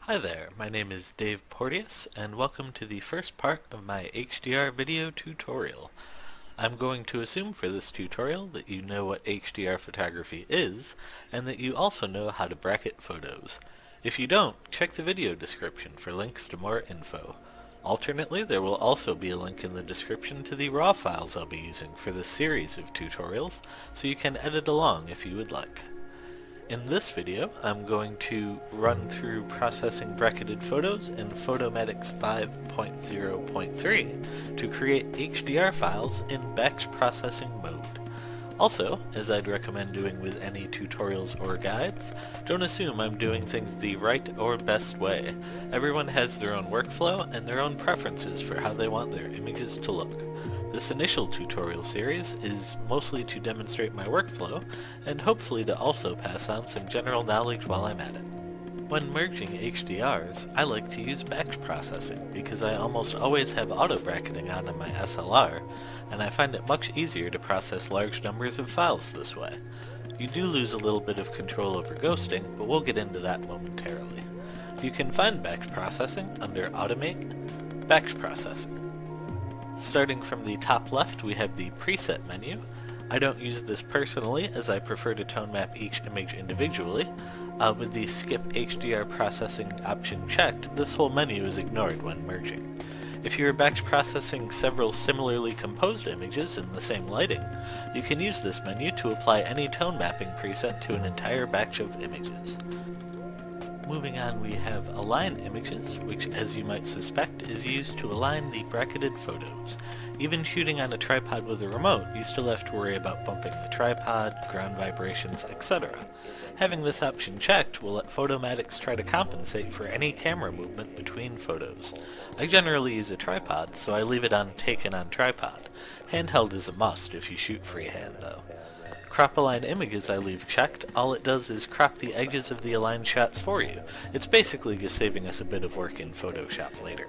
Hi there, my name is Dave Porteous, and welcome to the first part of my HDR video tutorial. I'm going to assume for this tutorial that you know what HDR photography is, and that you also know how to bracket photos. If you don't, check the video description for links to more info. Alternately, there will also be a link in the description to the raw files I'll be using for this series of tutorials, so you can edit along if you would like. In this video, I'm going to run through processing bracketed photos in Photomatix 5.0.3 to create HDR files in batch processing mode. Also, as I'd recommend doing with any tutorials or guides, don't assume I'm doing things the right or best way. Everyone has their own workflow and their own preferences for how they want their images to look. This initial tutorial series is mostly to demonstrate my workflow, and hopefully to also pass on some general knowledge while I'm at it. When merging HDRs, I like to use batch processing because I almost always have auto bracketing on in my SLR, and I find it much easier to process large numbers of files this way. You do lose a little bit of control over ghosting, but we'll get into that momentarily. You can find batch processing under Automate, Batch Processing. Starting from the top left, we have the preset menu. I don't use this personally as I prefer to tone map each image individually. With the skip HDR processing option checked, this whole menu is ignored when merging. If you're batch processing several similarly composed images in the same lighting, you can use this menu to apply any tone mapping preset to an entire batch of images. Moving on, we have Align Images, which, as you might suspect, is used to align the bracketed photos. Even shooting on a tripod with a remote, you still have to worry about bumping the tripod, ground vibrations, etc. Having this option checked will let Photomatix try to compensate for any camera movement between photos. I generally use a tripod, so I leave it on Taken on Tripod. Handheld is a must if you shoot freehand, though. Crop Align Images I leave checked. All it does is crop the edges of the aligned shots for you. It's basically just saving us a bit of work in Photoshop later.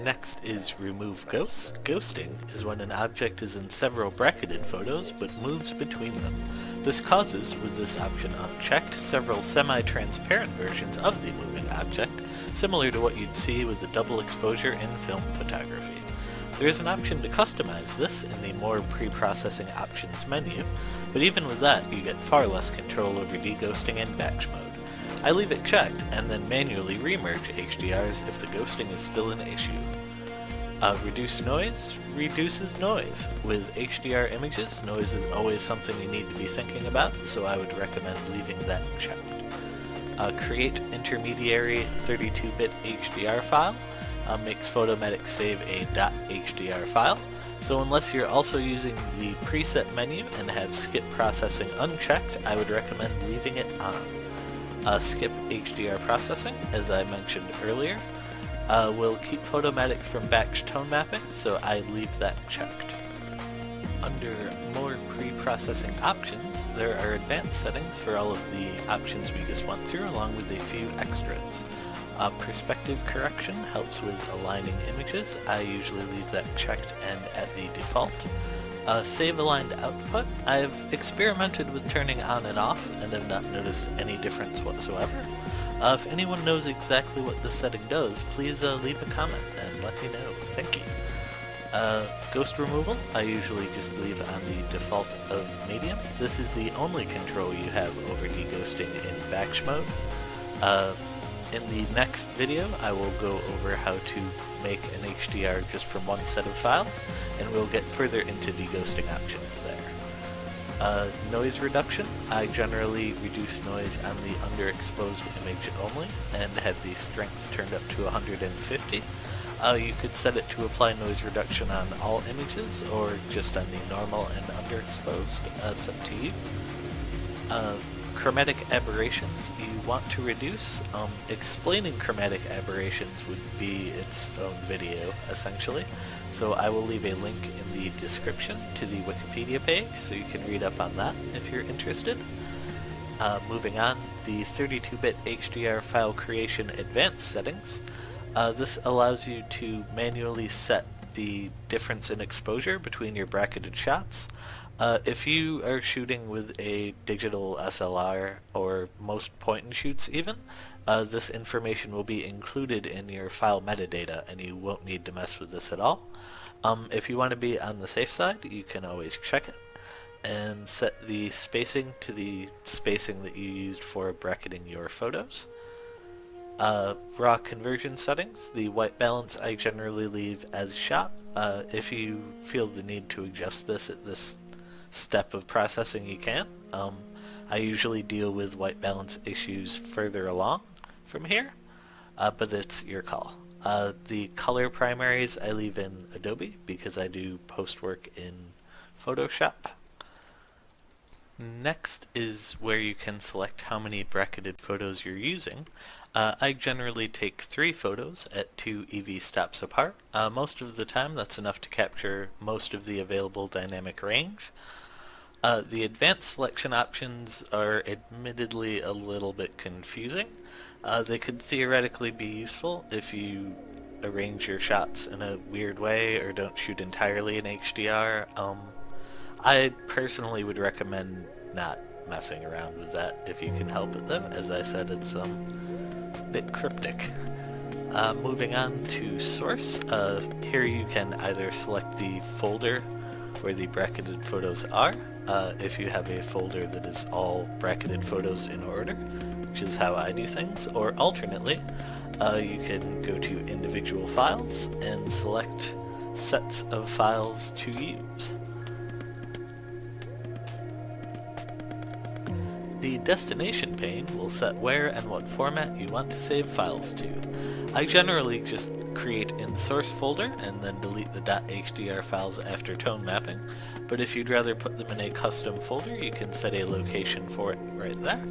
Next is Remove Ghosts. Ghosting is when an object is in several bracketed photos but moves between them. This causes, with this option unchecked, several semi-transparent versions of the moving object, similar to what you'd see with the double exposure in film photography. There is an option to customize this in the More Pre-Processing Options menu, but even with that, you get far less control over deghosting in batch mode. I leave it checked, and then manually remerge HDRs if the ghosting is still an issue. Reduce Noise reduces noise. With HDR images, noise is always something you need to be thinking about, so I would recommend leaving that checked. Create Intermediary 32-bit HDR file. Makes Photomatix save a .hdr file, so unless you're also using the preset menu and have skip processing unchecked, I would recommend leaving it on. Skip HDR processing, as I mentioned earlier, will keep Photomatix from batch tone mapping, so I leave that checked. Under More Pre-Processing Options, there are advanced settings for all of the options we just went through, along with a few extras. Perspective correction helps with aligning images. I usually leave that checked and at the default. Save aligned output. I've experimented with turning on and off and have not noticed any difference whatsoever. If anyone knows exactly what this setting does, please leave a comment and let me know. Thank you. Ghost removal, I usually just leave on the default of medium. This is the only control you have over deghosting in batch mode. In the next video, I will go over how to make an HDR just from one set of files, and we'll get further into deghosting options there. Noise reduction, I generally reduce noise on the underexposed image only, and have the strength turned up to 150. You could set it to apply noise reduction on all images, or just on the normal and underexposed. It's up to you. Chromatic aberrations you want to reduce. Explaining chromatic aberrations would be its own video, essentially. So I will leave a link in the description to the Wikipedia page, so you can read up on that if you're interested. Moving on, the 32-bit HDR file creation advanced settings. This allows you to manually set the difference in exposure between your bracketed shots. If you are shooting with a digital SLR, or most point-and-shoots even, This information will be included in your file metadata, and you won't need to mess with this at all. If you want to be on the safe side, you can always check it and set the spacing to the spacing that you used for bracketing your photos. Raw conversion settings, the white balance I generally leave as shot. If you feel the need to adjust this at this step of processing, you can. I usually deal with white balance issues further along from here, but it's your call. The color primaries I leave in Adobe because I do post work in Photoshop. Next is where you can select how many bracketed photos you're using. I generally take 3 photos at 2 EV stops apart. Most of the time that's enough to capture most of the available dynamic range. The advanced selection options are admittedly a little bit confusing. They could theoretically be useful if you arrange your shots in a weird way or don't shoot entirely in HDR. I personally would recommend not messing around with that if you can help it though. As I said, it's a bit cryptic. Moving on to source, here you can either select the folder where the bracketed photos are, if you have a folder that is all bracketed photos in order, which is how I do things, or alternately, you can go to individual files and select sets of files to use. The destination pane will set where and what format you want to save files to. I generally just create in source folder and then delete the .hdr files after tone mapping, but if you'd rather put them in a custom folder, you can set a location for it right there.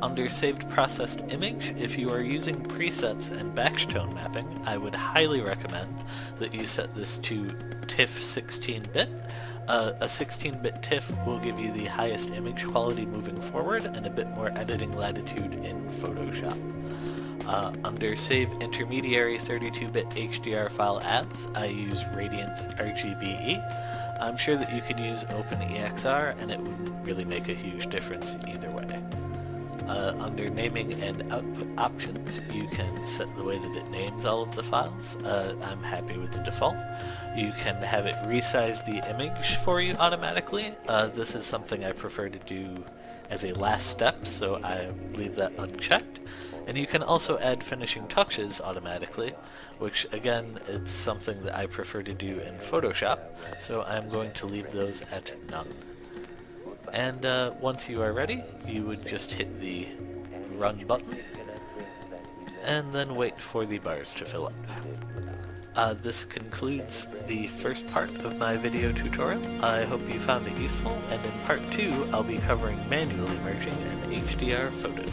Under saved processed image, if you are using presets and batch tone mapping, I would highly recommend that you set this to TIFF 16-bit. A 16-bit TIFF will give you the highest image quality moving forward and a bit more editing latitude in Photoshop. Under Save Intermediary 32-bit HDR file as, I use Radiance RGBE. I'm sure that you could use OpenEXR and it wouldn't really make a huge difference either way. Under Naming and Output Options, you can set the way that it names all of the files. I'm happy with the default. You can have it resize the image for you automatically. This is something I prefer to do as a last step, so I leave that unchecked. And you can also add finishing touches automatically, which again, it's something that I prefer to do in Photoshop, so I'm going to leave those at none. And once you are ready, you would just hit the run button and then wait for the bars to fill up. This concludes the first part of my video tutorial. I hope you found it useful, and in part 2 I'll be covering manually merging an HDR photo.